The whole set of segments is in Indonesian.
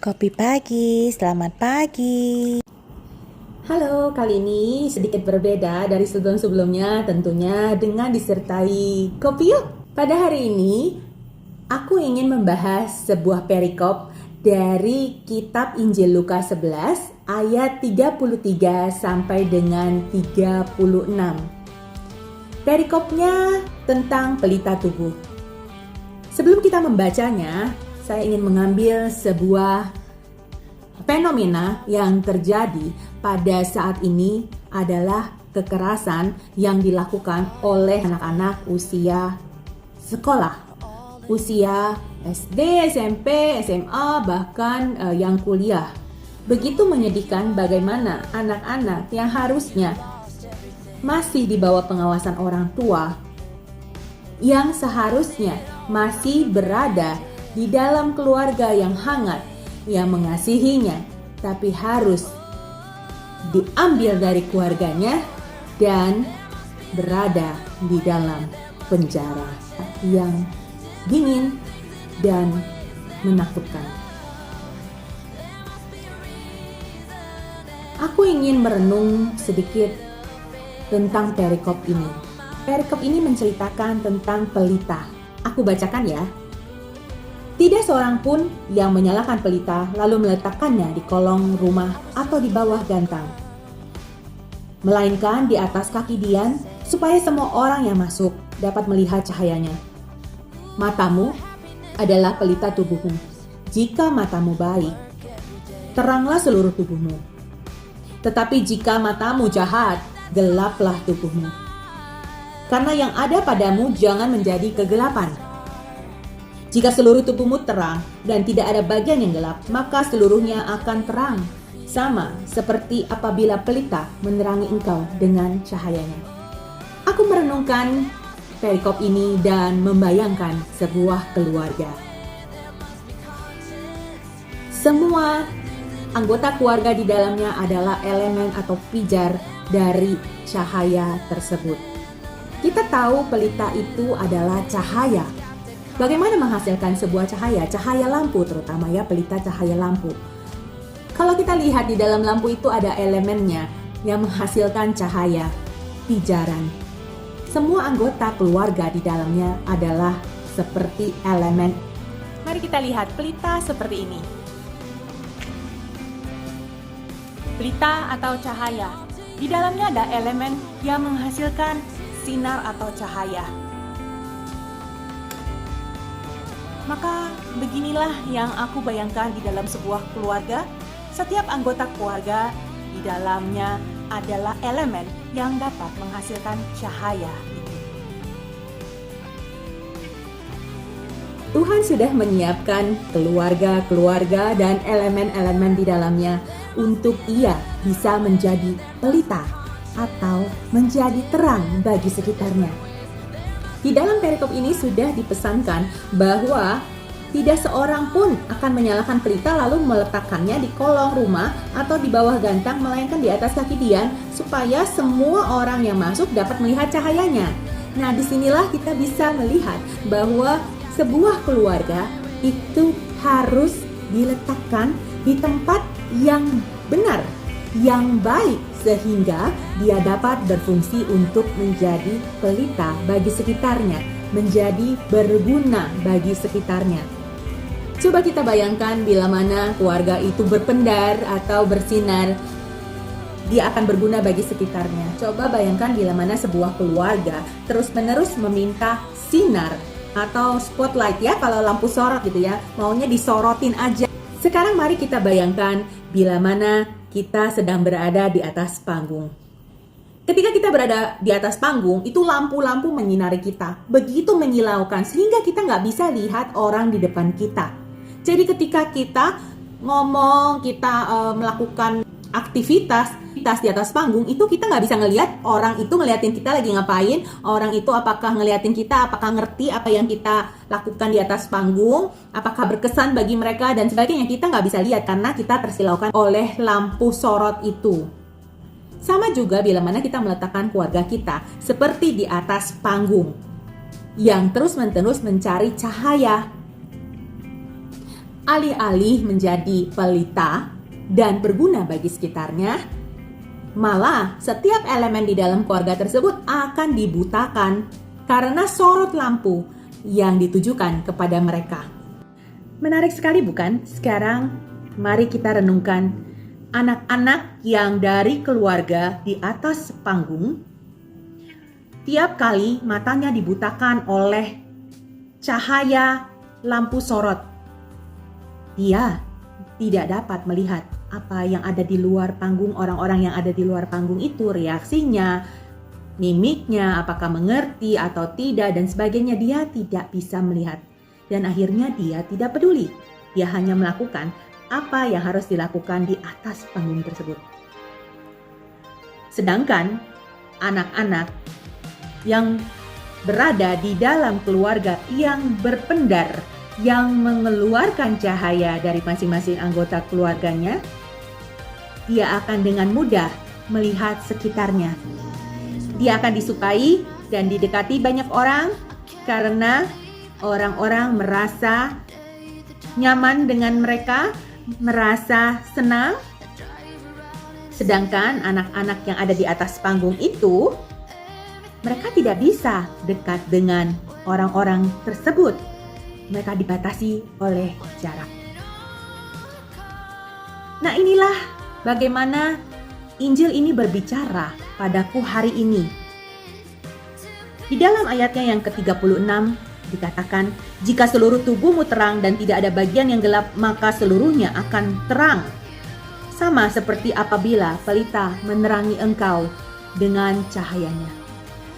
Kopi pagi, selamat pagi. Halo, kali ini sedikit berbeda dari sebelum-sebelumnya tentunya dengan disertai kopi yuk. Pada hari ini, aku ingin membahas sebuah perikop dari kitab Injil Lukas 11 ayat 33 sampai dengan 36. Perikopnya tentang pelita tubuh. Sebelum kita membacanya, saya ingin mengambil sebuah fenomena yang terjadi pada saat ini adalah kekerasan yang dilakukan oleh anak-anak usia sekolah, usia SD, SMP, SMA, bahkan yang kuliah. Begitu menyedihkan bagaimana anak-anak yang harusnya masih di bawah pengawasan orang tua, yang seharusnya masih berada di dalam keluarga yang hangat, yang mengasihinya, tapi harus diambil dari keluarganya dan berada di dalam penjara yang dingin dan menakutkan. Aku ingin merenung sedikit tentang perikop ini. Perikop ini menceritakan tentang pelita. Aku bacakan ya. Tidak seorang pun yang menyalakan pelita lalu meletakkannya di kolong rumah atau di bawah gantang, melainkan di atas kaki Dian supaya semua orang yang masuk dapat melihat cahayanya. Matamu adalah pelita tubuhmu. Jika matamu baik, teranglah seluruh tubuhmu. Tetapi jika matamu jahat, gelaplah tubuhmu. Karena yang ada padamu jangan menjadi kegelapan. Jika seluruh tubuhmu terang dan tidak ada bagian yang gelap, maka seluruhnya akan terang, sama seperti apabila pelita menerangi engkau dengan cahayanya. Aku merenungkan perikop ini dan membayangkan sebuah keluarga. Semua anggota keluarga di dalamnya adalah elemen atau pijar dari cahaya tersebut. Kita tahu pelita itu adalah cahaya. Bagaimana menghasilkan sebuah cahaya? Cahaya lampu terutama ya, pelita cahaya lampu. Kalau kita lihat di dalam lampu itu ada elemennya yang menghasilkan cahaya, pijaran. Semua anggota keluarga di dalamnya adalah seperti elemen. Mari kita lihat pelita seperti ini. Pelita atau cahaya. Di dalamnya ada elemen yang menghasilkan sinar atau cahaya. Maka beginilah yang aku bayangkan di dalam sebuah keluarga. Setiap anggota keluarga di dalamnya adalah elemen yang dapat menghasilkan cahaya. Tuhan sudah menyiapkan keluarga-keluarga dan elemen-elemen di dalamnya untuk ia bisa menjadi pelita atau menjadi terang bagi sekitarnya. Di dalam perikop ini sudah dipesankan bahwa tidak seorang pun akan menyalakan pelita lalu meletakkannya di kolong rumah atau di bawah gantang, melainkan di atas kaki Dian supaya semua orang yang masuk dapat melihat cahayanya. Nah, disinilah kita bisa melihat bahwa sebuah keluarga itu harus diletakkan di tempat yang benar, yang baik, sehingga dia dapat berfungsi untuk menjadi pelita bagi sekitarnya, menjadi berguna bagi sekitarnya. Coba kita bayangkan bila mana keluarga itu berpendar atau bersinar, dia akan berguna bagi sekitarnya. Coba bayangkan bila mana sebuah keluarga terus-menerus meminta sinar atau spotlight ya, kalau lampu sorot gitu ya, maunya disorotin aja. Sekarang mari kita bayangkan bila mana kita sedang berada di atas panggung. Ketika kita berada di atas panggung, itu lampu-lampu menyinari kita. Begitu menyilaukan sehingga kita nggak bisa lihat orang di depan kita. Jadi ketika kita ngomong, kita melakukan aktivitas di atas panggung, itu kita nggak bisa ngelihat orang itu ngeliatin kita lagi ngapain, orang itu apakah ngeliatin kita, apakah ngerti apa yang kita lakukan di atas panggung, apakah berkesan bagi mereka dan sebagainya. Kita nggak bisa lihat karena kita tersilaukan oleh lampu sorot itu. Sama juga bila mana kita meletakkan keluarga kita seperti di atas panggung yang terus-menerus mencari cahaya. Alih-alih menjadi pelita dan berguna bagi sekitarnya, malah setiap elemen di dalam keluarga tersebut akan dibutakan karena sorot lampu yang ditujukan kepada mereka. Menarik sekali bukan? Sekarang mari kita renungkan anak-anak yang dari keluarga di atas panggung. Tiap kali matanya dibutakan oleh cahaya lampu sorot, dia tidak dapat melihat apa yang ada di luar panggung, orang-orang yang ada di luar panggung itu, reaksinya, mimiknya, apakah mengerti atau tidak, dan sebagainya. Dia tidak bisa melihat. Dan akhirnya dia tidak peduli. Dia hanya melakukan apa yang harus dilakukan di atas panggung tersebut. Sedangkan anak-anak yang berada di dalam keluarga yang berpendar, yang mengeluarkan cahaya dari masing-masing anggota keluarganya, dia akan dengan mudah melihat sekitarnya. Dia akan disukai dan didekati banyak orang karena orang-orang merasa nyaman dengan mereka, merasa senang. Sedangkan anak-anak yang ada di atas panggung itu, mereka tidak bisa dekat dengan orang-orang tersebut. Mereka dibatasi oleh jarak. Nah, inilah bagaimana Injil ini berbicara padaku hari ini. Di dalam ayatnya yang ke-36 dikatakan, jika seluruh tubuhmu terang dan tidak ada bagian yang gelap, maka seluruhnya akan terang. Sama seperti apabila pelita menerangi engkau dengan cahayanya.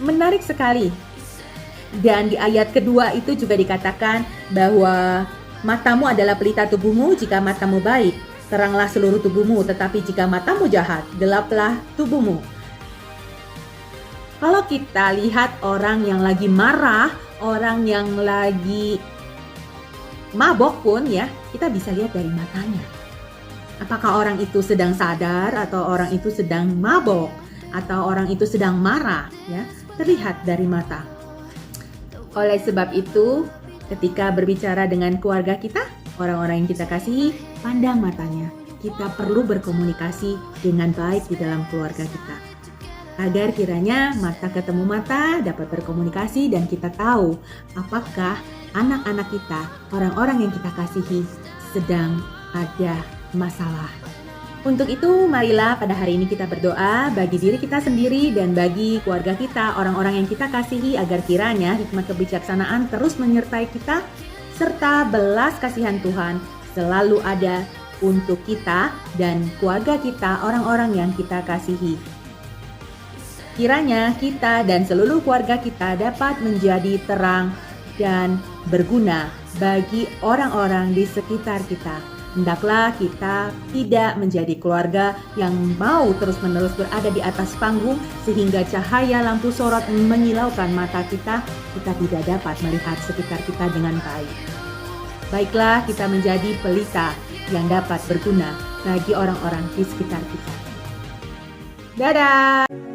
Menarik sekali. Dan di ayat kedua itu juga dikatakan bahwa matamu adalah pelita tubuhmu. Jika matamu baik, teranglah seluruh tubuhmu. Tetapi jika matamu jahat, gelaplah tubuhmu. Kalau kita lihat orang yang lagi marah, orang yang lagi mabok pun ya, kita bisa lihat dari matanya. Apakah orang itu sedang sadar atau orang itu sedang mabok atau orang itu sedang marah, ya, terlihat dari mata. Oleh sebab itu, ketika berbicara dengan keluarga kita, orang-orang yang kita kasihi, pandang matanya. Kita perlu berkomunikasi dengan baik di dalam keluarga kita. Agar kiranya mata ketemu mata dapat berkomunikasi dan kita tahu apakah anak-anak kita, orang-orang yang kita kasihi sedang ada masalah. Untuk itu, marilah pada hari ini kita berdoa bagi diri kita sendiri dan bagi keluarga kita, orang-orang yang kita kasihi, agar kiranya hikmat kebijaksanaan terus menyertai kita, serta belas kasihan Tuhan selalu ada untuk kita dan keluarga kita, orang-orang yang kita kasihi. Kiranya kita dan seluruh keluarga kita dapat menjadi terang dan berguna bagi orang-orang di sekitar kita. Hendaklah kita tidak menjadi keluarga yang mau terus-menerus berada di atas panggung sehingga cahaya lampu sorot menyilaukan mata kita tidak dapat melihat sekitar kita dengan baik. Baiklah kita menjadi pelita yang dapat berguna bagi orang-orang di sekitar kita. Dadah!